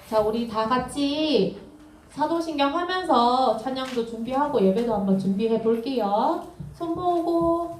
자, 우리 다 같이 사도신경 하면서 찬양도 준비하고 예배도 한번 준비해 볼게요. 손 모으고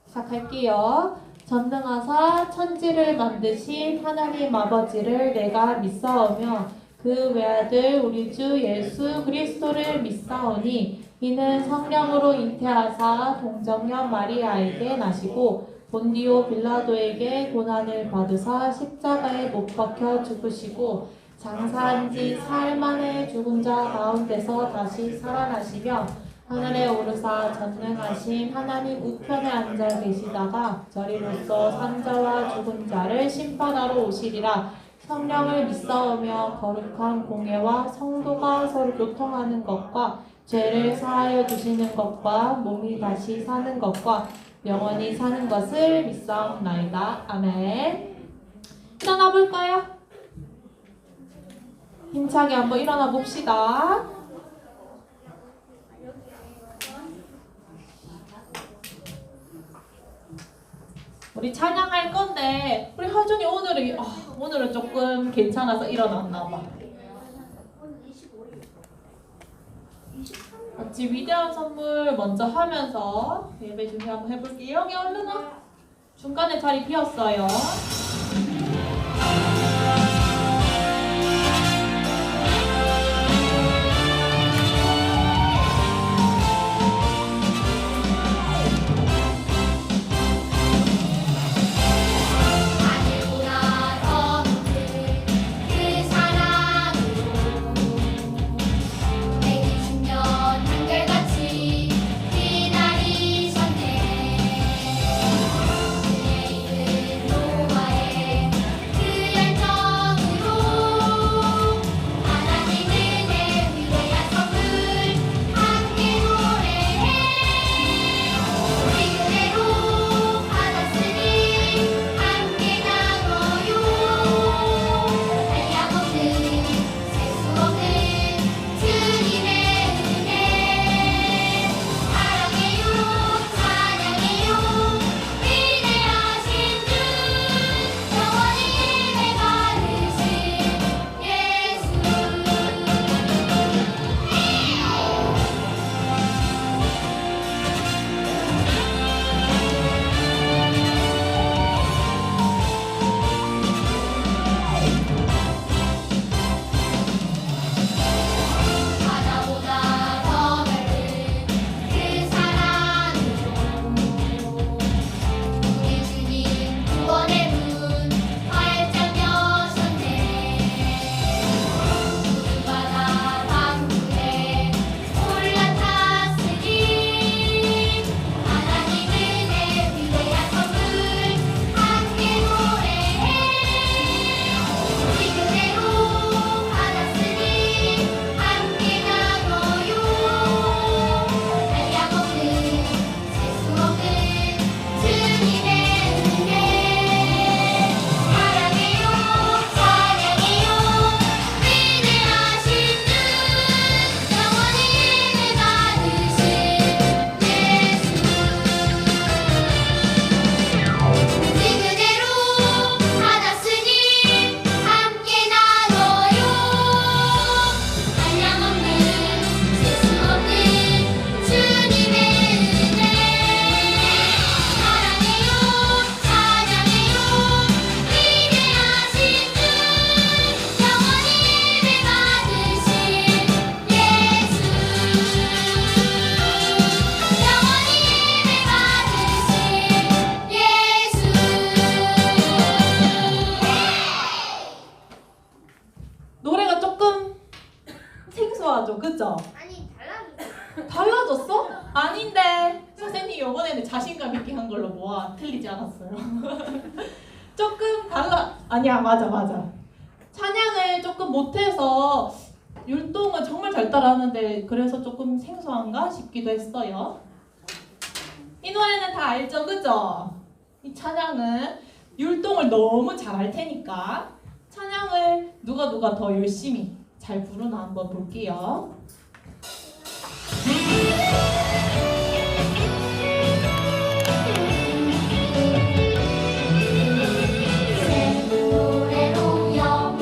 시작할게요. 전능하사 천지를 만드신 하나님 아버지를 내가 믿사오며 그 외아들 우리 주 예수 그리스도를 믿사오니 이는 성령으로 잉태하사 동정녀 마리아에게 나시고 본디오 빌라도에게 고난을 받으사 십자가에 못 박혀 죽으시고 장사한 지 사흘 만에 죽은 자 가운데서 다시 살아나시며 하늘에 오르사 전능하신 하나님 우편에 앉아 계시다가 저리로서 산자와 죽은 자를 심판하러 오시리라. 성령을 믿사오며 거룩한 공예와 성도가 서로 교통하는 것과 죄를 사하여 주시는 것과 몸이 다시 사는 것과 영원히 사는 것을 믿사옵나이다. 아멘. 일어나 볼까요? 힘차게 한번 일어나 봅시다. 우리 찬양할 건데 우리 하준이 오늘은 조금 괜찮아서 일어났나 봐. 같이 위대한 선물 먼저 하면서 예배 준비 한번 해볼게요. 여기 얼른 와. 중간에 자리 비었어요. 생소하죠, 그죠? 아니 달라졌어. 달라졌어? 아닌데 선생님 이번에는 자신감 있게 한 걸로 모아 틀리지 않았어요. 조금 아니야, 맞아. 찬양을 조금 못해서 율동은 정말 잘 따라하는데 그래서 조금 생소한가 싶기도 했어요. 이 노래는 다 알죠, 그죠? 이 찬양은 율동을 너무 잘 할 테니까 찬양을 누가 더 열심히 잘 부르나 한번 볼게요. 새 노래로 영원히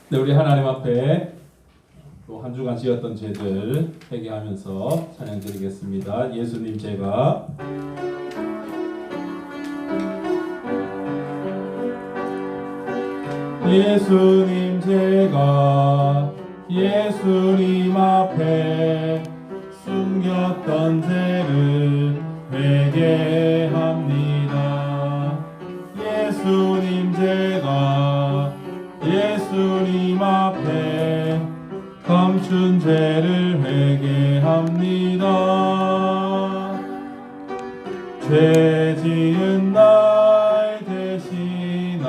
네, 우리 하나님 앞에 또 한 주간 지었던 죄들 회개하면서 찬양 드리겠습니다. 예수님 제가 예수님 제가 예수님 앞에 숨겼던 죄를 회개합니다. 예수님 제가 예수님 앞에 감춘 죄를 회개합니다. 죄 지은 날 대신하여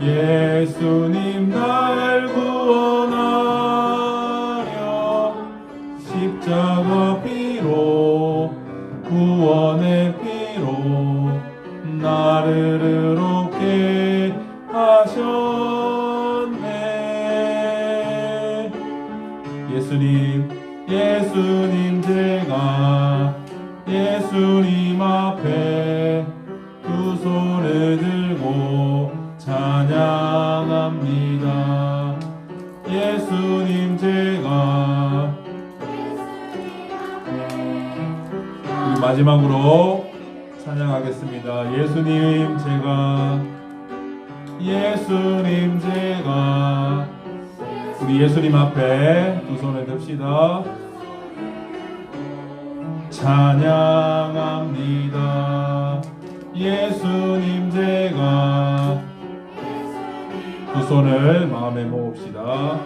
예수님 날 구원하려 십자가 피로 구원의 피로 나를 의롭게 하셨네. 예수님 제가 예수님 앞에 두 손을 들고 찬양합니다. 예수님 제가 우리 마지막으로 찬양하겠습니다. 예수님 제가 우리 예수님 앞에 두 손을 듭시다. 찬양합니다. 예수님 제가 두 손을 마음에 모읍시다.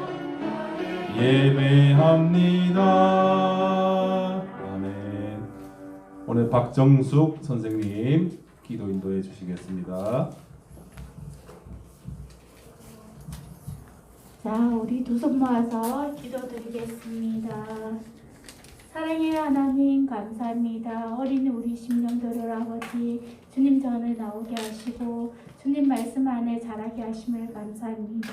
예배합니다. 아멘. 오늘 박정숙 선생님 기도 인도해 주시겠습니다. 자, 우리 두 손 모아서 기도드리겠습니다. 사랑의 하나님 감사합니다. 어린 우리 심령들을 아버지 주님 전에 나오게 하시고 주님 말씀 안에 자라게 하심을 감사합니다.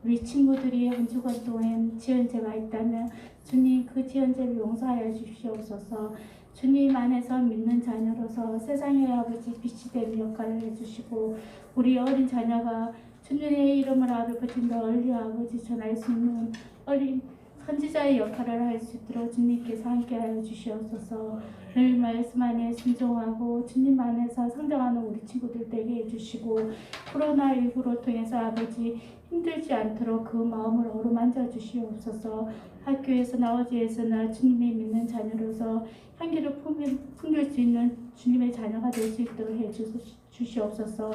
우리 친구들이 한 주간 동안 지은 죄가 있다면 주님 그 지은 죄를 용서하여 주시옵소서. 주님 안에서 믿는 자녀로서 세상의 아버지 빛이 되는 역할을 해주시고 우리 어린 자녀가 주님의 이름을 아버지 널리 아버지 전할 수 있는 어린 선지자의 역할을 할 수 있도록 주님께서 함께하여 주시옵소서. 늘 말씀 안에 순종하고 주님 안에서 성장하는 우리 친구들 되게 해주시고 코로나19로 통해서 아버지 힘들지 않도록 그 마음을 어루만져 주시옵소서. 학교에서나 어디에서나 주님의 믿는 자녀로서 향기를 풍길 수 있는 주님의 자녀가 될 수 있도록 해주시옵소서.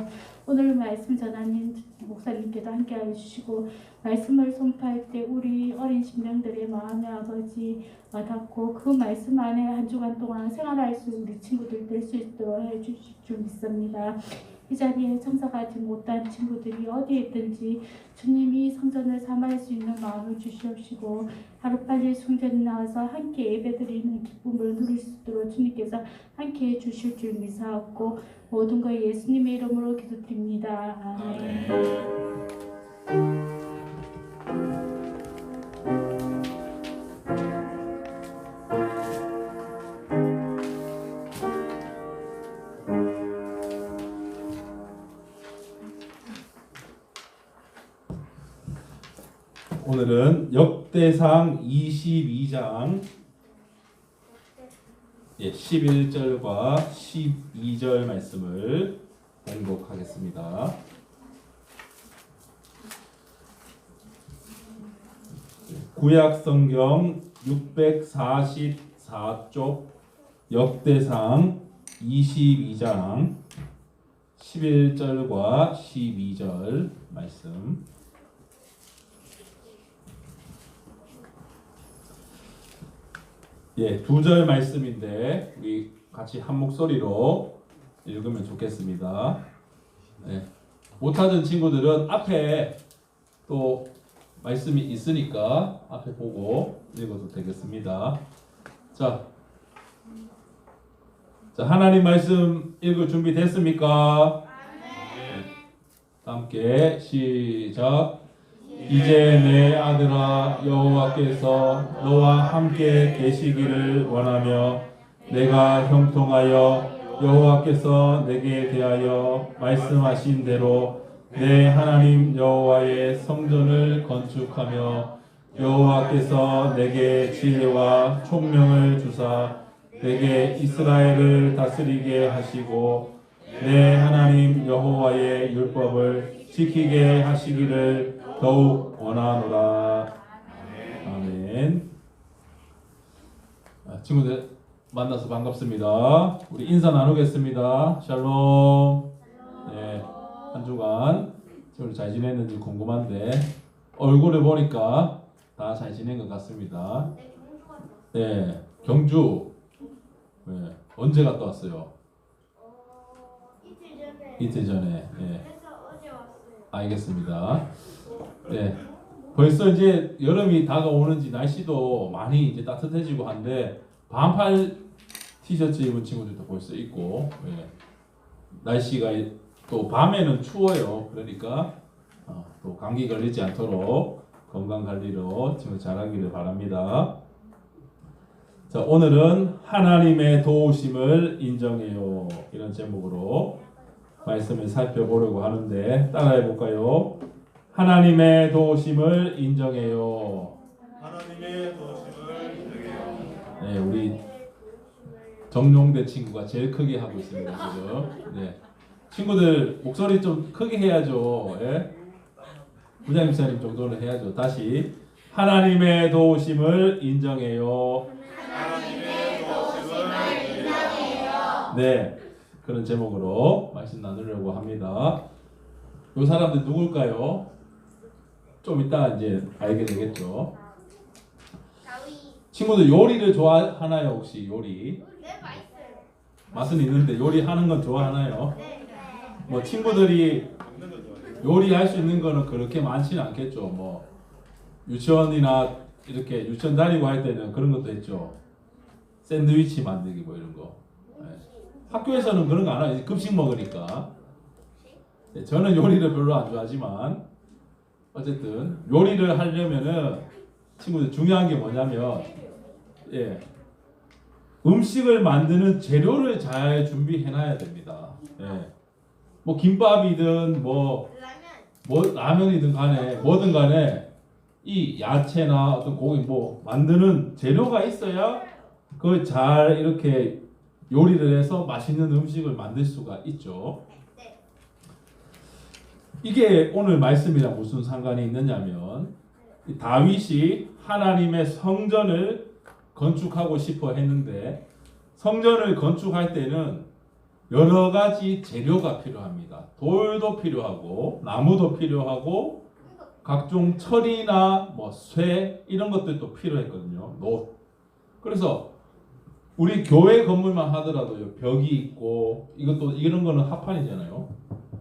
오늘 말씀 전하는 목사님께도 함께하여 주시고 말씀을 선포할 때 우리 어린 심령들의 마음의 아버지 와닿고 그 말씀 안에 한 주간 동안 생활할 수 우리 친구들 될 수 있도록 해주실 줄 믿습니다. 이 자리에 참석하지 못한 친구들이 어디에 있든지 주님이 성전을 삼할 수 있는 마음을 주시옵시고 하루빨리 성전에 나와서 함께 예배드리는 기쁨을 누릴 수 있도록 주님께서 함께해 주실 줄 믿사옵고 모든 것 예수님의 이름으로 기도드립니다. 아멘. 오늘은 역대상 22장 11절과 12절 말씀을 봉독하겠습니다. 구약성경 644쪽 역대상 22장 11절과 12절 말씀. 두 절 말씀인데 우리 같이 한 목소리로 읽으면 좋겠습니다. 못하는 친구들은 앞에 또 말씀이 있으니까 앞에 보고 읽어도 되겠습니다. 자, 하나님 말씀 읽을 준비 됐습니까? 함께 시작. 이제 내 아들아 여호와께서 너와 함께 계시기를 원하며 내가 형통하여 여호와께서 내게 대하여 말씀하신 대로 내 하나님 여호와의 성전을 건축하며 여호와께서 내게 지혜와 총명을 주사 내게 이스라엘을 다스리게 하시고 내 하나님 여호와의 율법을 지키게 하시기를 더욱 원하노라. 아멘. 친구들 만나서 반갑습니다. 우리 인사 나누겠습니다. 샬롬. 네, 한 주간 친구들 잘 지냈는지 궁금한데 얼굴을 보니까 다 잘 지낸 것 같습니다. 네, 경주. 네, 언제 갔다 왔어요? 이틀 전에. 이틀 전에. 네, 그래서 어제 왔어요. 알겠습니다. 네, 벌써 이제 여름이 다가오는지 날씨도 많이 이제 따뜻해지고 한데 반팔 티셔츠 입은 친구들도 벌써 있고, 예. 날씨가 또 밤에는 추워요. 그러니까 또 감기 걸리지 않도록 건강 관리로 친구 잘하기를 바랍니다. 자, 오늘은 하나님의 도우심을 인정해요. 이런 제목으로 말씀을 살펴보려고 하는데 따라해 볼까요? 하나님의 도우심을 인정해요. 하나님의 도우심을 인정해요. 네, 우리 정용대 친구가 제일 크게 하고 있습니다 지금. 네, 친구들 목소리 좀 크게 해야죠. 예? 부장님 사님 정도는 해야죠. 다시 하나님의 도우심을 인정해요. 하나님의 도우심을 인정해요. 네, 그런 제목으로 말씀 나누려고 합니다. 이 사람들 누굴까요? 좀 이따 이제 알게 되겠죠. 다윗. 친구들 요리를 좋아하나요? 혹시 요리? 네, 맛있어요. 맛은 있는데 요리하는 건 좋아하나요? 네. 뭐 친구들이 먹는 거 좋아해요. 요리할 수 있는 거는 그렇게 많지는 않겠죠. 뭐 유치원이나 이렇게 유치원 다니고 할 때는 그런 것도 했죠. 샌드위치 만들기 뭐 이런 거. 네. 학교에서는 그런 거 안 하죠. 급식 먹으니까. 네, 저는 요리를 별로 안 좋아하지만 어쨌든 요리를 하려면은 친구들 중요한 게 뭐냐면 예. 음식을 만드는 재료를 잘 준비해 놔야 됩니다. 예. 뭐 김밥이든 뭐 라면이든 간에 뭐든 간에 이 야채나 어떤 고기 뭐 만드는 재료가 있어야 그걸 잘 이렇게 요리를 해서 맛있는 음식을 만들 수가 있죠. 이게 오늘 말씀이랑 무슨 상관이 있느냐면 이 다윗이 하나님의 성전을 건축하고 싶어 했는데 성전을 건축할 때는 여러 가지 재료가 필요합니다. 돌도 필요하고 나무도 필요하고 각종 철이나 뭐 쇠 이런 것들도 필요했거든요. 노. 그래서 우리 교회 건물만 하더라도 벽이 있고 이것도 이런 거는 합판이잖아요.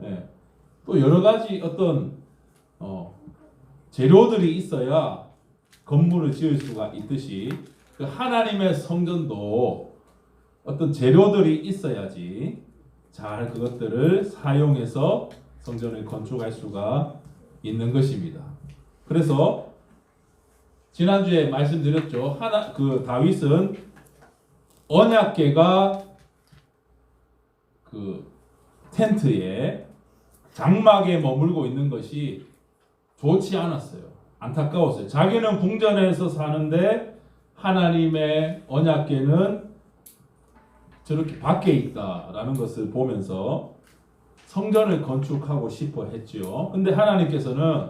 예. 또 여러 가지 어떤 재료들이 있어야 건물을 지을 수가 있듯이 그 하나님의 성전도 어떤 재료들이 있어야지 잘 그것들을 사용해서 성전을 건축할 수가 있는 것입니다. 그래서 지난주에 말씀드렸죠. 그 다윗은 언약궤가 그 텐트에 장막에 머물고 있는 것이 좋지 않았어요. 안타까웠어요. 자기는 궁전에서 사는데 하나님의 언약궤는 저렇게 밖에 있다라는 것을 보면서 성전을 건축하고 싶어 했지요. 근데 하나님께서는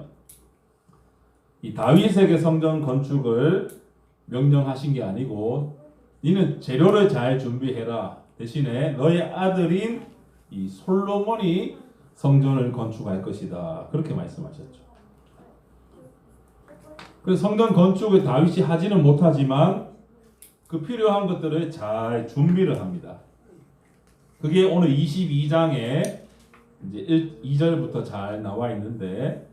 이 다윗에게 성전 건축을 명령하신 게 아니고 너는 재료를 잘 준비해라. 대신에 너의 아들인 이 솔로몬이 성전을 건축할 것이다. 그렇게 말씀하셨죠. 그래서 성전 건축을 다윗이 하지는 못하지만 그 필요한 것들을 잘 준비를 합니다. 그게 오늘 22장에 이제 2절부터 잘 나와 있는데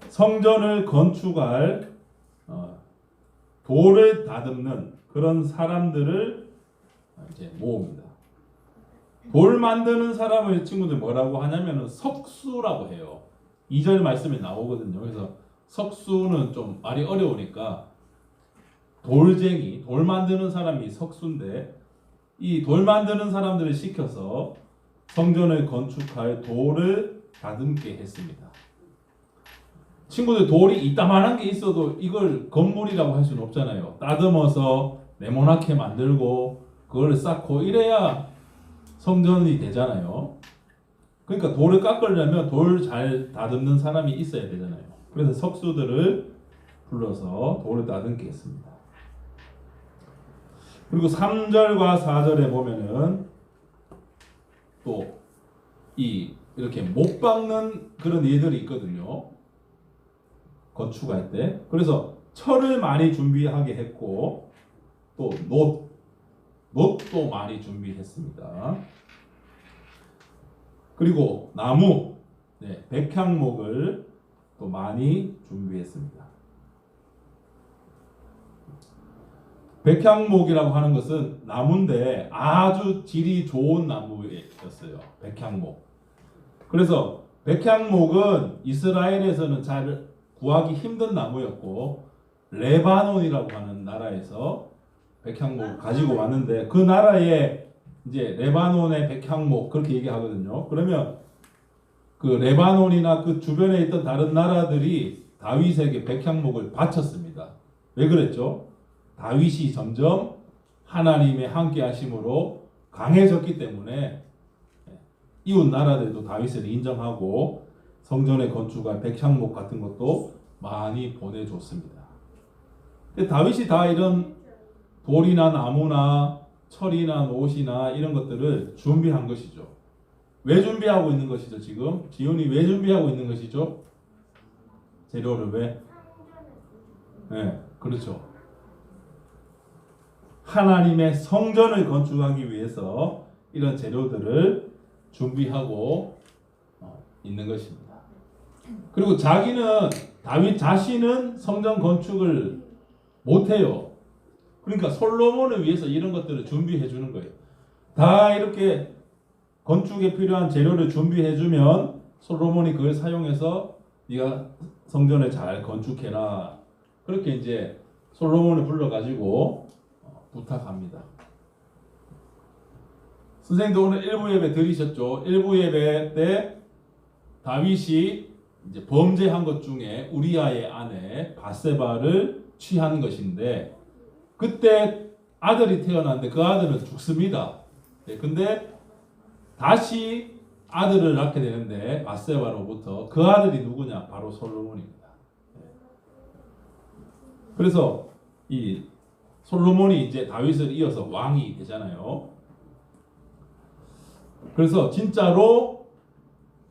성전을 건축할 돌을 다듬는 그런 사람들을 이제 모읍니다. 돌 만드는 사람을 친구들 뭐라고 하냐면은 석수라고 해요. 2절 말씀에 나오거든요. 그래서 석수는 좀 말이 어려우니까 돌쟁이, 돌 만드는 사람이 석수인데 이 돌 만드는 사람들을 시켜서 성전을 건축할 돌을 다듬게 했습니다. 친구들 돌이 이따만한 게 있어도 이걸 건물이라고 할 수는 없잖아요. 따듬어서 네모나게 만들고 그걸 쌓고 이래야 성전이 되잖아요. 그러니까 돌을 깎으려면 돌 잘 다듬는 사람이 있어야 되잖아요. 그래서 석수들을 불러서 돌을 다듬게 했습니다. 그리고 3절과 4절에 보면은 또 이렇게 못 박는 그런 예들이 있거든요. 건축할 때. 그래서 철을 많이 준비하게 했고 또 놋도 많이 준비했습니다. 그리고 나무, 백향목을 또 많이 준비했습니다. 백향목이라고 하는 것은 나무인데 아주 질이 좋은 나무였어요. 백향목. 그래서 백향목은 이스라엘에서는 잘 구하기 힘든 나무였고 레바논이라고 하는 나라에서 백향목을 가지고 왔는데 그 나라에 이제 레바논의 백향목 그렇게 얘기하거든요. 그러면 그 레바논이나 그 주변에 있던 다른 나라들이 다윗에게 백향목을 바쳤습니다. 왜 그랬죠? 다윗이 점점 하나님의 함께 하심으로 강해졌기 때문에 이웃 나라들도 다윗을 인정하고 성전에 건축한 백향목 같은 것도 많이 보내줬습니다. 다윗이 다 이런 돌이나 나무나 철이나 놋이나 이런 것들을 준비한 것이죠. 왜 준비하고 있는 것이죠? 지금 지온이 왜 준비하고 있는 것이죠? 재료를 왜? 네, 그렇죠. 하나님의 성전을 건축하기 위해서 이런 재료들을 준비하고 있는 것입니다. 그리고 다윗 자신은 성전 건축을 못해요. 그러니까 솔로몬을 위해서 이런 것들을 준비해 주는 거예요. 다 이렇게 건축에 필요한 재료를 준비해 주면 솔로몬이 그걸 사용해서 네가 성전을 잘 건축해라. 그렇게 이제 솔로몬을 불러가지고 부탁합니다. 선생님도 오늘 일부 예배 들으셨죠? 일부 예배 때 다윗이 이제 범죄한 것 중에 우리아의 아내 바세바를 취한 것인데 그때 아들이 태어났는데 그 아들은 죽습니다. 근데 다시 아들을 낳게 되는데 바세바로부터 그 아들이 누구냐? 바로 솔로몬입니다. 그래서 이 솔로몬이 이제 다윗을 이어서 왕이 되잖아요. 그래서 진짜로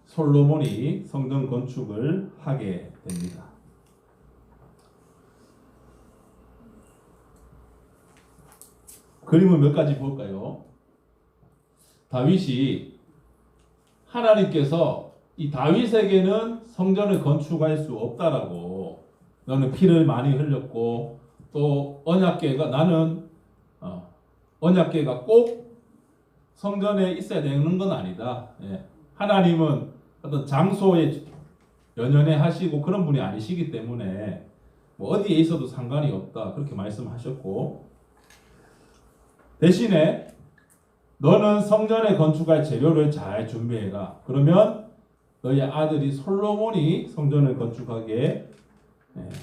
솔로몬이 성전 건축을 하게 됩니다. 그림을 몇 가지 볼까요? 다윗이 하나님께서 이 다윗에게는 성전을 건축할 수 없다라고 너는 피를 많이 흘렸고 또 언약궤가 나는 언약궤가 꼭 성전에 있어야 되는 건 아니다. 하나님은 어떤 장소에 연연해 하시고 그런 분이 아니시기 때문에 뭐 어디에 있어도 상관이 없다. 그렇게 말씀하셨고 대신에 너는 성전에 건축할 재료를 잘 준비해라. 그러면 너의 아들이 솔로몬이 성전을 건축하게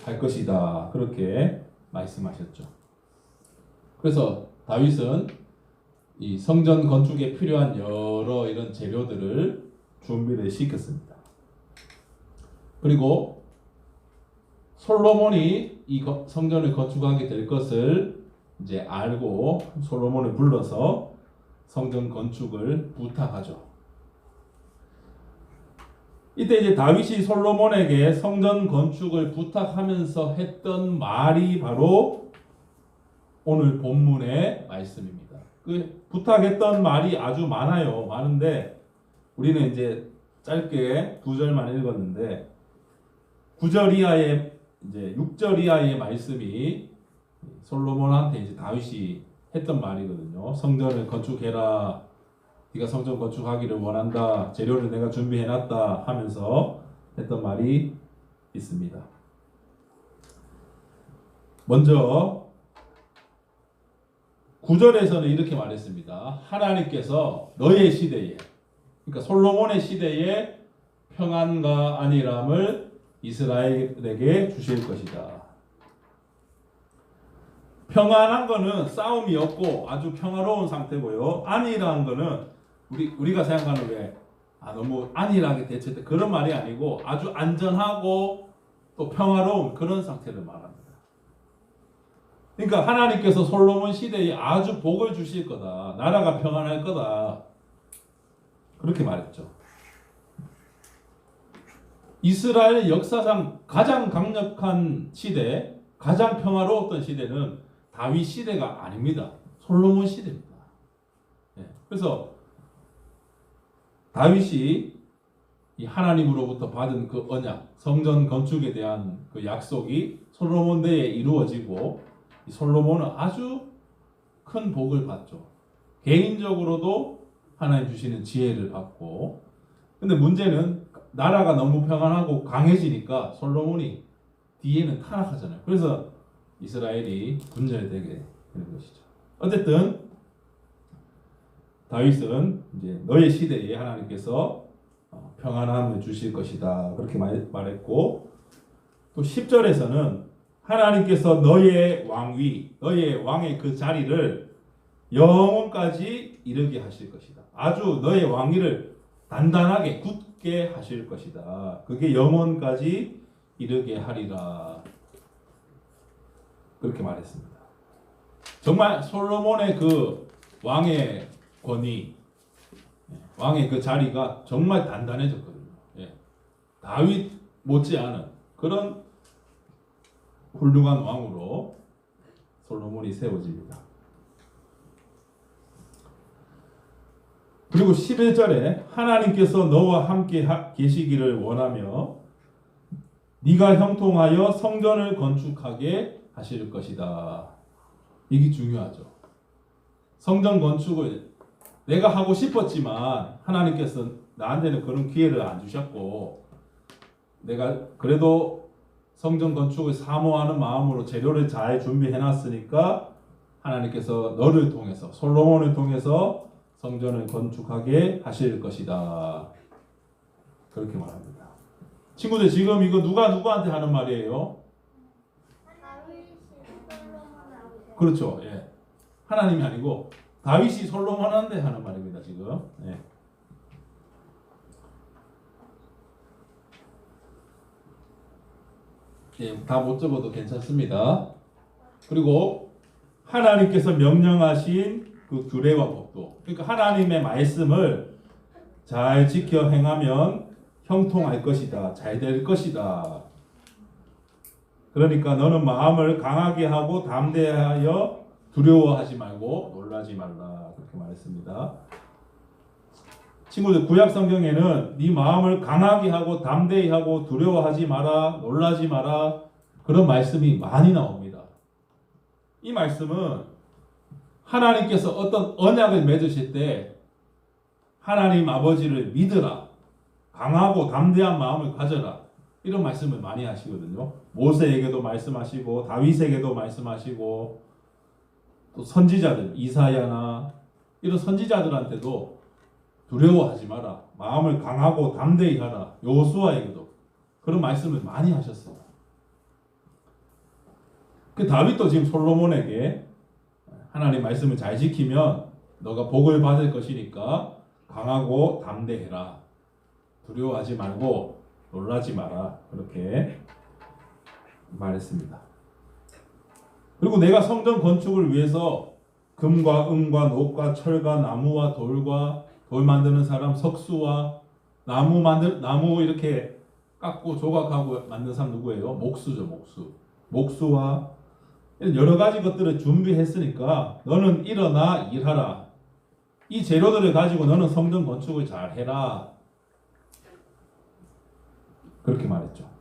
할 것이다. 그렇게 말씀하셨죠. 그래서 다윗은 이 성전 건축에 필요한 여러 이런 재료들을 준비를 시켰습니다. 그리고 솔로몬이 이 성전을 건축하게 될 것을 이제 알고 솔로몬을 불러서 성전 건축을 부탁하죠. 이때 이제 다윗이 솔로몬에게 성전 건축을 부탁하면서 했던 말이 바로 오늘 본문의 말씀입니다. 그 부탁했던 말이 아주 많아요. 많은데 우리는 이제 짧게 9절만 읽었는데 9절 이하의 이제 6절 이하의 말씀이 솔로몬한테 이제 다윗이 했던 말이거든요. 성전을 건축해라. 네가 성전 건축하기를 원한다. 재료를 내가 준비해놨다 하면서 했던 말이 있습니다. 먼저 9절에서는 이렇게 말했습니다. 하나님께서 너의 시대에, 그러니까 솔로몬의 시대에 평안과 안일함을 이스라엘에게 주실 것이다. 평안한 거는 싸움이 없고 아주 평화로운 상태고요. 안일한 거는 우리가 생각하는 왜 너무 안일하게 대처했다 그런 말이 아니고 아주 안전하고 또 평화로운 그런 상태를 말합니다. 그러니까 하나님께서 솔로몬 시대에 아주 복을 주실 거다. 나라가 평안할 거다. 그렇게 말했죠. 이스라엘 역사상 가장 강력한 시대, 가장 평화로웠던 시대는 다윗 시대가 아닙니다. 솔로몬 시대입니다. 그래서 다윗이 이 하나님으로부터 받은 그 언약, 성전 건축에 대한 그 약속이 솔로몬 때에 이루어지고 이 솔로몬은 아주 큰 복을 받죠. 개인적으로도 하나님 주시는 지혜를 받고, 근데 문제는 나라가 너무 평안하고 강해지니까 솔로몬이 뒤에는 타락하잖아요. 그래서 이스라엘이 분열되게 되는 것이죠. 어쨌든 다윗은 이제 너의 시대에 하나님께서 평안함을 주실 것이다 그렇게 말했고, 또 10절에서는 하나님께서 너의 왕위, 너의 왕의 그 자리를 영원까지 이르게 하실 것이다. 아주 너의 왕위를 단단하게 굳게 하실 것이다. 그게 영원까지 이르게 하리라. 그렇게 말했습니다. 정말 솔로몬의 그 왕의 권위, 왕의 그 자리가 정말 단단해졌거든요. 다윗 못지않은 그런 훌륭한 왕으로 솔로몬이 세워집니다. 그리고 11절에 하나님께서 너와 함께 계시기를 원하며 네가 형통하여 성전을 건축하게 하실 것이다. 이게 중요하죠. 성전 건축을 내가 하고 싶었지만 하나님께서 나한테는 그런 기회를 안 주셨고, 내가 그래도 성전 건축을 사모하는 마음으로 재료를 잘 준비해 놨으니까 하나님께서 너를 통해서, 솔로몬을 통해서 성전을 건축하게 하실 것이다. 그렇게 말합니다. 친구들, 지금 이거 누가 누구한테 하는 말이에요? 그렇죠. 하나님이 아니고 다윗이 솔로몬한테 하는 말입니다. 지금. 다 못 적어도 괜찮습니다. 그리고 하나님께서 명령하신 그 규례와 법도, 그러니까 하나님의 말씀을 잘 지켜 행하면 형통할 것이다. 잘 될 것이다. 그러니까 너는 마음을 강하게 하고 담대하여 두려워하지 말고 놀라지 말라. 그렇게 말했습니다. 친구들, 구약 성경에는 네 마음을 강하게 하고 담대히 하고 두려워하지 마라, 놀라지 마라, 그런 말씀이 많이 나옵니다. 이 말씀은 하나님께서 어떤 언약을 맺으실 때 하나님 아버지를 믿으라, 강하고 담대한 마음을 가져라, 이런 말씀을 많이 하시거든요. 모세에게도 말씀하시고 다윗에게도 말씀하시고, 또 선지자들 이사야나 이런 선지자들한테도 두려워하지 마라, 마음을 강하고 담대히 하라, 여호수아에게도 그런 말씀을 많이 하셨어요. 그 다윗도 지금 솔로몬에게 하나님 말씀을 잘 지키면 너가 복을 받을 것이니까 강하고 담대해라, 두려워하지 말고 놀라지 마라, 그렇게 말했습니다. 그리고 내가 성전 건축을 위해서 금과 은과 녹과 철과 나무와 돌과 돌 만드는 사람, 석수와 나무 이렇게 깎고 조각하고 만든 사람 누구예요? 목수죠, 목수. 목수와 여러 가지 것들을 준비했으니까 너는 일어나 일하라. 이 재료들을 가지고 너는 성전 건축을 잘 해라. 그렇게 말했죠.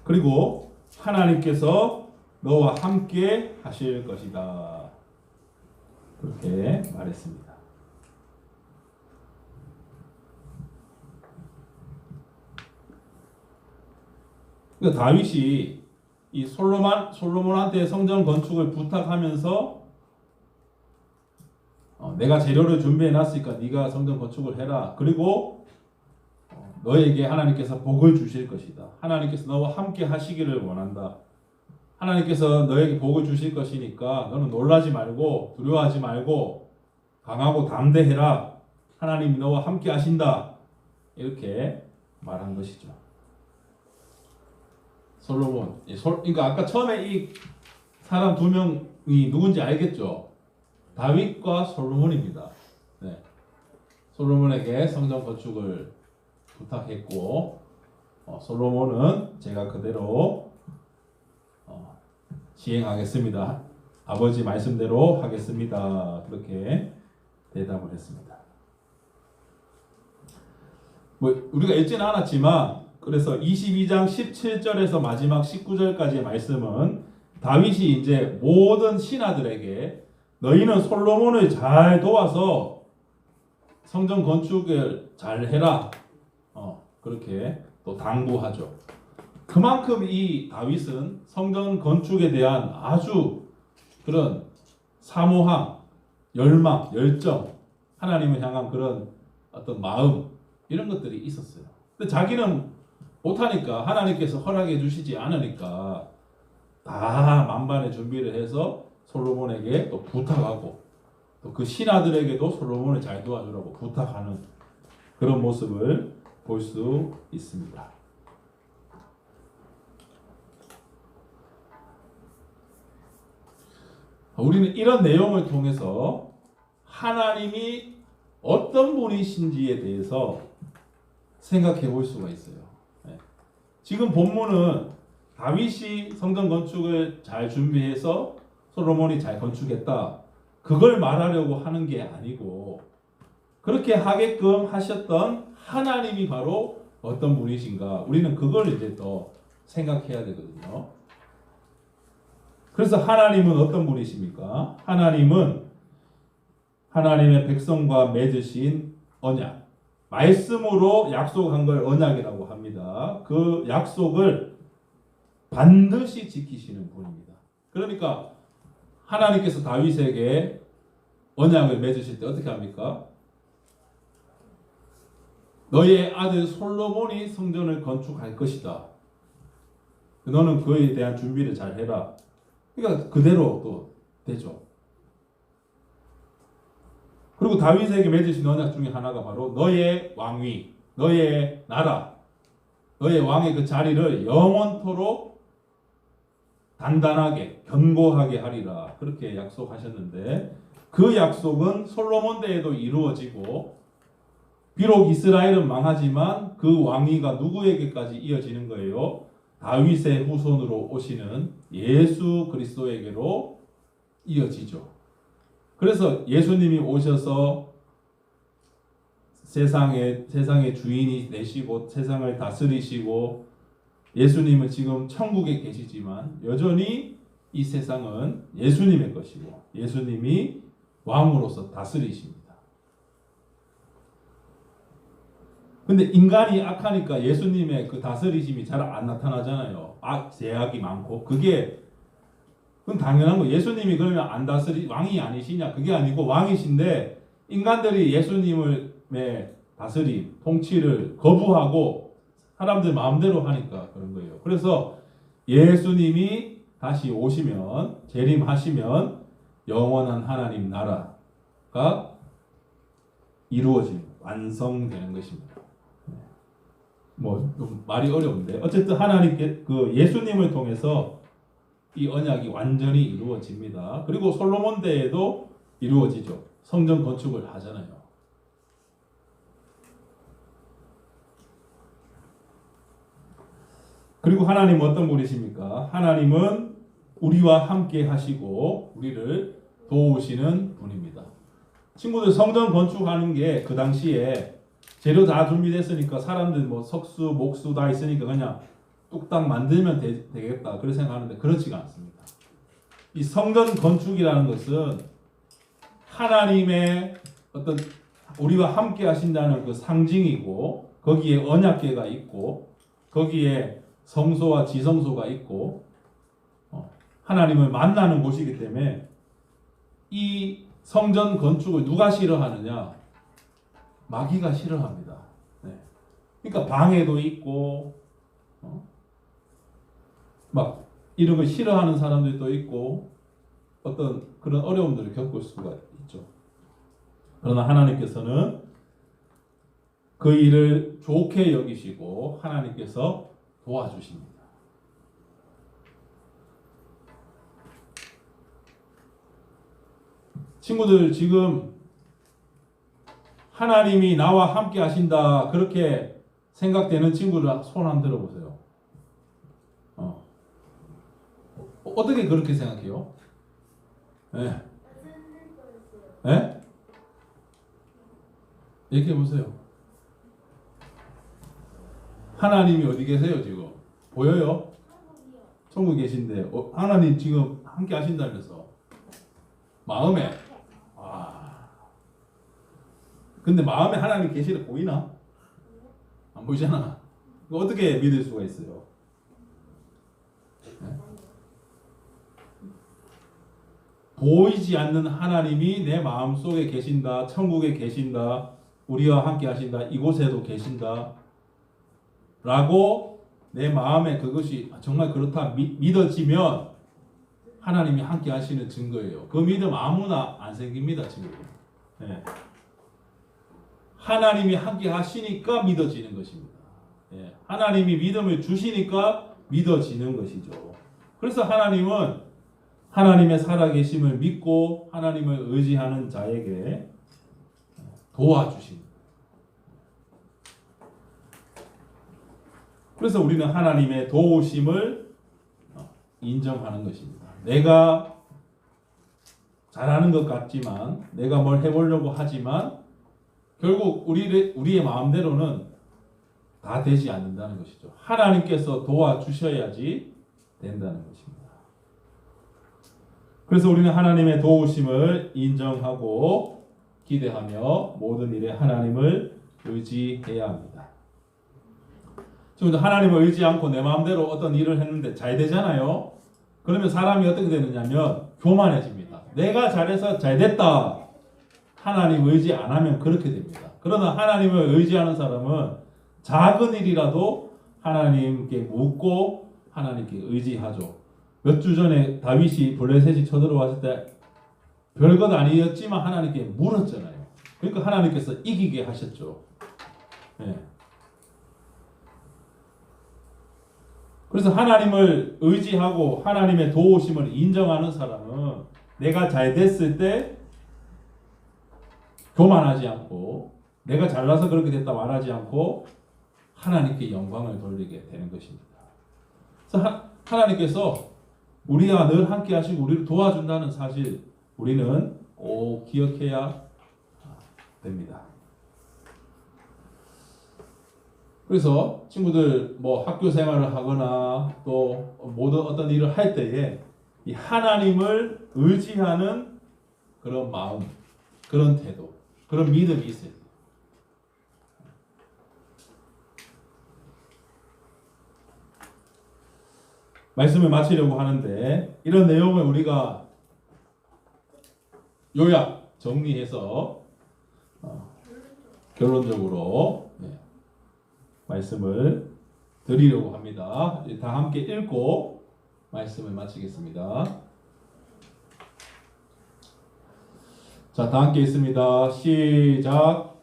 그리고 하나님께서 너와 함께 하실 것이다. 그렇게 말했습니다. 그러니까 다윗이 이 솔로몬한테 성전 건축을 부탁하면서 내가 재료를 준비해 놨으니까 네가 성전 건축을 해라. 그리고 너에게 하나님께서 복을 주실 것이다. 하나님께서 너와 함께 하시기를 원한다. 하나님께서 너에게 복을 주실 것이니까 너는 놀라지 말고 두려워하지 말고 강하고 담대해라. 하나님이 너와 함께 하신다. 이렇게 말한 것이죠. 솔로몬. 그러니까 아까 처음에 이 사람 두 명이 누군지 알겠죠? 다윗과 솔로몬입니다. 네. 솔로몬에게 성전 건축을 부탁했고 솔로몬은 제가 그대로 시행하겠습니다. 아버지 말씀대로 하겠습니다. 그렇게 대답을 했습니다. 뭐 우리가 읽지는 않았지만 그래서 22장 17절에서 마지막 19절까지의 말씀은 다윗이 이제 모든 신하들에게 너희는 솔로몬을 잘 도와서 성전 건축을 잘 해라. 그렇게 또 당부하죠. 그만큼 이 다윗은 성전 건축에 대한 아주 그런 사모함, 열망, 열정, 하나님을 향한 그런 어떤 마음 이런 것들이 있었어요. 근데 자기는 못하니까 하나님께서 허락해 주시지 않으니까 다 만반의 준비를 해서 솔로몬에게 또 부탁하고 또 그 신하들에게도 솔로몬을 잘 도와주라고 부탁하는 그런 모습을 볼 수 있습니다. 우리는 이런 내용을 통해서 하나님이 어떤 분이신지에 대해서 생각해 볼 수가 있어요. 지금 본문은 다윗이 성전 건축을 잘 준비해서 솔로몬이 잘 건축했다. 그걸 말하려고 하는 게 아니고 그렇게 하게끔 하셨던 하나님이 바로 어떤 분이신가. 우리는 그걸 이제 더 생각해야 되거든요. 그래서 하나님은 어떤 분이십니까? 하나님은 하나님의 백성과 맺으신 언약, 말씀으로 약속한 걸 언약이라고 합니다. 그 약속을 반드시 지키시는 분입니다. 그러니까 하나님께서 다윗에게 언약을 맺으실 때 어떻게 합니까? 너의 아들 솔로몬이 성전을 건축할 것이다. 너는 그에 대한 준비를 잘 해라. 그러니까 그대로 또 되죠. 그리고 다윗에게 맺으신 언약 중에 하나가 바로 너의 왕위, 너의 나라, 너의 왕의 그 자리를 영원토록 단단하게, 견고하게 하리라. 그렇게 약속하셨는데 그 약속은 솔로몬 때에도 이루어지고 비록 이스라엘은 망하지만 그 왕위가 누구에게까지 이어지는 거예요? 다윗의 후손으로 오시는 예수 그리스도에게로 이어지죠. 그래서 예수님이 오셔서 세상의 주인이 되시고 세상을 다스리시고 예수님은 지금 천국에 계시지만 여전히 이 세상은 예수님의 것이고 예수님이 왕으로서 다스리십니다. 근데 인간이 악하니까 예수님의 그 다스리심이 잘 안 나타나잖아요. 제약이 많고 그건 당연한 거. 예수님이 그러면 안 왕이 아니시냐? 그게 아니고 왕이신데 인간들이 예수님의 다스림, 통치를 거부하고 사람들 마음대로 하니까 그런 거예요. 그래서 예수님이 다시 오시면 재림하시면 영원한 하나님 나라가 완성되는 것입니다. 좀 말이 어려운데 어쨌든 하나님께 그 예수님을 통해서 이 언약이 완전히 이루어집니다. 그리고 솔로몬 때에도 이루어지죠. 성전 건축을 하잖아요. 그리고 하나님은 어떤 분이십니까? 하나님은 우리와 함께 하시고 우리를 도우시는 분입니다. 친구들 성전 건축하는 게 그 당시에 재료 다 준비됐으니까 사람들 석수, 목수 다 있으니까 그냥 뚝딱 만들면 되겠다. 그렇게 생각하는데 그렇지가 않습니다. 이 성전 건축이라는 것은 하나님의 어떤 우리와 함께 하신다는 그 상징이고 거기에 언약궤가 있고 거기에 성소와 지성소가 있고 하나님을 만나는 곳이기 때문에 이 성전 건축을 누가 싫어하느냐? 마귀가 싫어합니다. 네. 그러니까 방해도 있고 막 이런 걸 싫어하는 사람들도 있고 어떤 그런 어려움들을 겪을 수가 있죠. 그러나 하나님께서는 그 일을 좋게 여기시고 하나님께서 도와주십니다. 친구들, 지금 하나님이 나와 함께 하신다 그렇게 생각되는 친구들 손 한번 들어보세요. 어떻게 그렇게 생각해요? 네. 네? 얘기해 보세요. 하나님이 어디 계세요 지금? 보여요? 천국에 계신데 하나님 지금 함께 하신다면서 마음에 근데 마음에 하나님 계시는 보이나? 안 보이잖아. 어떻게 믿을 수가 있어요? 네? 보이지 않는 하나님이 내 마음속에 계신다, 천국에 계신다, 우리와 함께 하신다, 이곳에도 계신다 라고 내 마음에 그것이 정말 그렇다 믿어지면 하나님이 함께 하시는 증거예요. 그 믿음 아무나 안 생깁니다. 지금. 네. 하나님이 함께 하시니까 믿어지는 것입니다. 네. 하나님이 믿음을 주시니까 믿어지는 것이죠. 그래서 하나님은 하나님의 살아계심을 믿고 하나님을 의지하는 자에게 도와주십니다. 그래서 우리는 하나님의 도우심을 인정하는 것입니다. 내가 잘하는 것 같지만, 내가 뭘 해보려고 하지만 결국 우리의 마음대로는 다 되지 않는다는 것이죠. 하나님께서 도와주셔야지 된다는 것입니다. 그래서 우리는 하나님의 도우심을 인정하고 기대하며 모든 일에 하나님을 의지해야 합니다. 지금 하나님을 의지 않고 내 마음대로 어떤 일을 했는데 잘 되잖아요. 그러면 사람이 어떻게 되느냐면 교만해집니다. 내가 잘해서 잘 됐다. 하나님 의지 안 하면 그렇게 됩니다. 그러나 하나님을 의지하는 사람은 작은 일이라도 하나님께 묻고 하나님께 의지하죠. 몇 주 전에 다윗이 블레셋이 쳐들어왔을 때 별것 아니었지만 하나님께 물었잖아요. 그러니까 하나님께서 이기게 하셨죠. 네. 그래서 하나님을 의지하고 하나님의 도우심을 인정하는 사람은 내가 잘 됐을 때 교만하지 않고 내가 잘나서 그렇게 됐다 말하지 않고 하나님께 영광을 돌리게 되는 것입니다. 그래서 하나님께서 우리와 늘 함께 하시고 우리를 도와준다는 사실 우리는 꼭 기억해야 됩니다. 그래서 친구들 뭐 학교 생활을 하거나 또 모든 어떤 일을 할 때에 이 하나님을 의지하는 그런 마음, 그런 태도, 그런 믿음이 있어요. 말씀을 마치려고 하는데 이런 내용을 우리가 요약 정리해서 결론적으로 말씀을 드리려고 합니다. 다 함께 읽고 말씀을 마치겠습니다. 자, 다 함께 있습니다. 시작.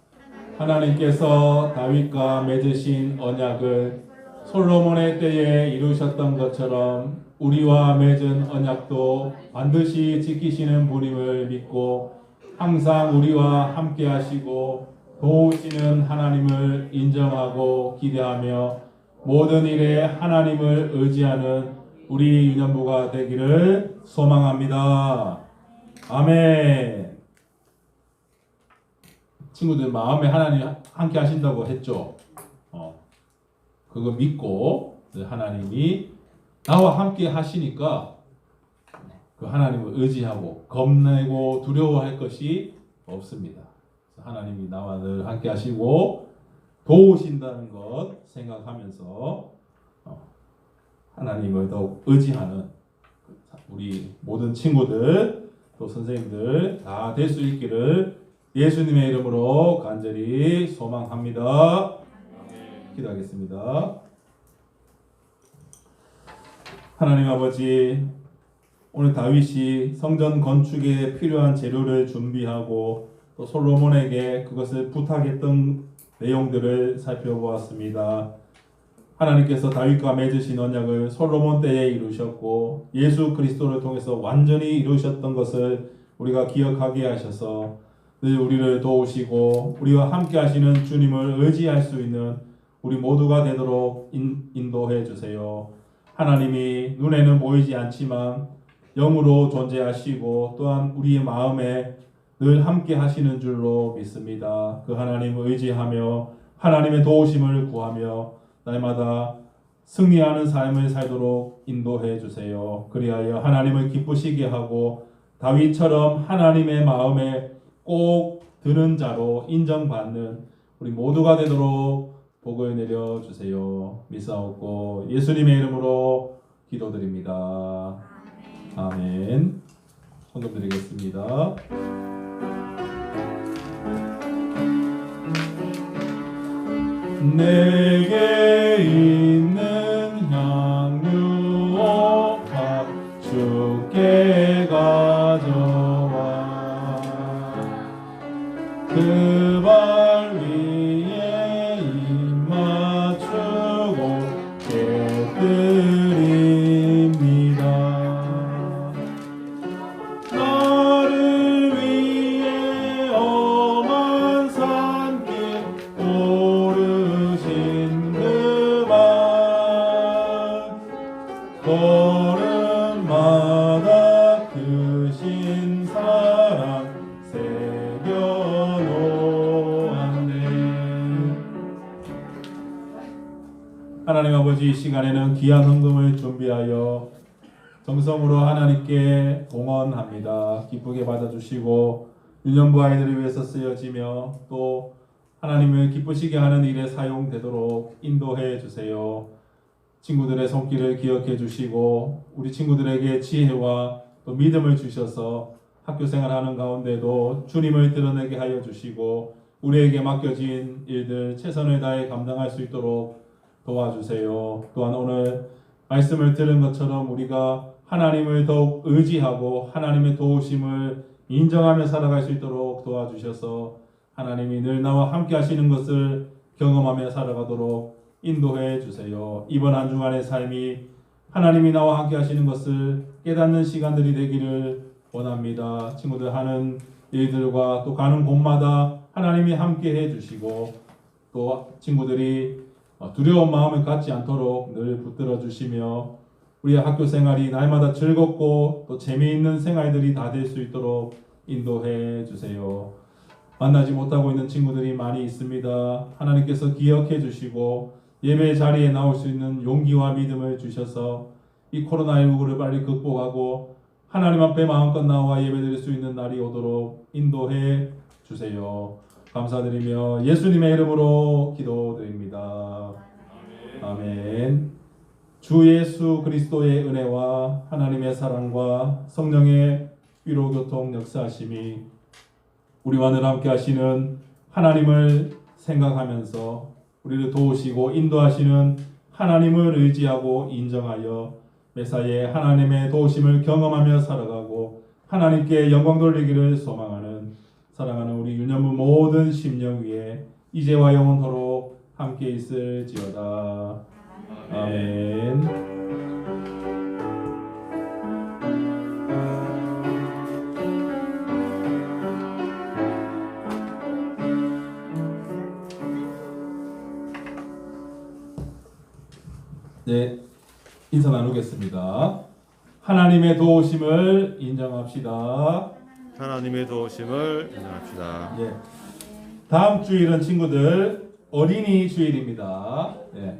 하나님께서 다윗과 맺으신 언약을 솔로몬의 때에 이루셨던 것처럼 우리와 맺은 언약도 반드시 지키시는 분임을 믿고 항상 우리와 함께 하시고 도우시는 하나님을 인정하고 기대하며 모든 일에 하나님을 의지하는 우리 유년부가 되기를 소망합니다. 아멘. 친구들 마음에 하나님 함께 하신다고 했죠. 그거 믿고 하나님이 나와 함께 하시니까 그 하나님을 의지하고 겁내고 두려워할 것이 없습니다. 하나님이 나와 늘 함께 하시고 도우신다는 것 생각하면서 하나님을 더욱 의지하는 우리 모든 친구들 또 선생님들 다 될 수 있기를 예수님의 이름으로 간절히 소망합니다. 기도하겠습니다. 하나님 아버지, 오늘 다윗이 성전 건축에 필요한 재료를 준비하고 또 솔로몬에게 그것을 부탁했던 내용들을 살펴보았습니다. 하나님께서 다윗과 맺으신 언약을 솔로몬 때에 이루셨고 예수 그리스도를 통해서 완전히 이루셨던 것을 우리가 기억하게 하셔서 늘 우리를 도우시고 우리와 함께 하시는 주님을 의지할 수 있는 우리 모두가 되도록 인도해 주세요. 하나님이 눈에는 보이지 않지만 영으로 존재하시고 또한 우리의 마음에 늘 함께 하시는 줄로 믿습니다. 그 하나님을 의지하며 하나님의 도우심을 구하며 날마다 승리하는 삶을 살도록 인도해 주세요. 그리하여 하나님을 기쁘시게 하고 다윗처럼 하나님의 마음에 꼭 드는 자로 인정받는 우리 모두가 되도록 복을 내려 주세요. 믿사옵고 예수님의 이름으로 기도드립니다. 아멘. 헌금 드리겠습니다. 내게 있는 향유옥합 주께 가져와 그 발 위에 입 맞추고 깨뜨립니다. 나를 위해 험한 산길 오르신 그만 걸음마다 크신 사랑 새겨놓았네. 하나님 아버지, 이 시간에는 귀한 헌금을 준비하여 정성으로 하나님께 공헌합니다. 기쁘게 받아주시고 유년부 아이들을 위해서 쓰여지며 또 하나님을 기쁘시게 하는 일에 사용되도록 인도해 주세요. 친구들의 손길을 기억해 주시고 우리 친구들에게 지혜와 또 믿음을 주셔서 학교 생활하는 가운데도 주님을 드러내게 하여 주시고 우리에게 맡겨진 일들 최선을 다해 감당할 수 있도록 도와주세요. 또한 오늘 말씀을 들은 것처럼 우리가 하나님을 더욱 의지하고 하나님의 도우심을 인정하며 살아갈 수 있도록 도와주셔서 하나님이 늘 나와 함께 하시는 것을 경험하며 살아가도록 인도해 주세요. 이번 한 주간의 삶이 하나님이 나와 함께 하시는 것을 깨닫는 시간들이 되기를 원합니다. 친구들 하는 일들과 또 가는 곳마다 하나님이 함께 해 주시고 또 친구들이 두려운 마음을 갖지 않도록 늘 붙들어 주시며 우리의 학교 생활이 날마다 즐겁고 또 재미있는 생활들이 다 될 수 있도록 인도해 주세요. 만나지 못하고 있는 친구들이 많이 있습니다. 하나님께서 기억해 주시고 예배 자리에 나올 수 있는 용기와 믿음을 주셔서 이 코로나19를 빨리 극복하고 하나님 앞에 마음껏 나와 예배드릴 수 있는 날이 오도록 인도해 주세요. 감사드리며 예수님의 이름으로 기도드립니다. 아멘. 주 예수 그리스도의 은혜와 하나님의 사랑과 성령의 위로교통 역사하심이 우리와 늘 함께 하시는 하나님을 생각하면서 우리를 도우시고 인도하시는 하나님을 의지하고 인정하여 매사에 하나님의 도우심을 경험하며 살아가고 하나님께 영광 돌리기를 소망하는 사랑하는 우리 유년부 모든 심령 위에 이제와 영원토록 함께 있을지어다. 아멘. 네, 인사 나누겠습니다. 하나님의 도우심을 인정합시다. 하나님의 도우심을 인정합시다. 네, 다음 주일은 친구들 어린이 주일입니다. 네,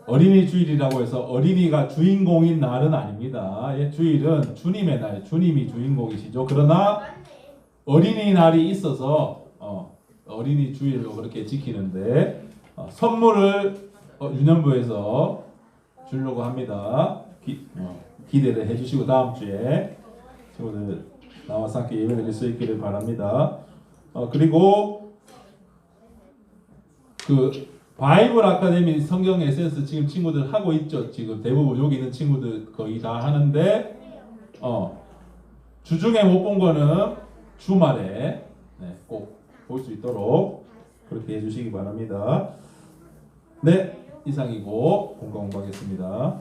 어린이 주일이라고 해서 어린이가 주인공인 날은 아닙니다. 예, 주일은 주님의 날, 주님이 주인공이시죠. 그러나 어린이날이 있어서 어린이 주일로 그렇게 지키는데 선물을 유년부에서 주려고 합니다. 기대를 해주시고 다음 주에 친구들 나와서 함께 예배드릴 수 있기를 바랍니다. 그리고 그 바이블 아카데미 성경 에센스 지금 친구들 하고 있죠. 지금 대부분 여기 있는 친구들 거의 다 하는데 주중에 못 본 거는 주말에 꼭 볼 수 있도록 그렇게 해주시기 바랍니다. 네, 이상이고 공부하겠습니다.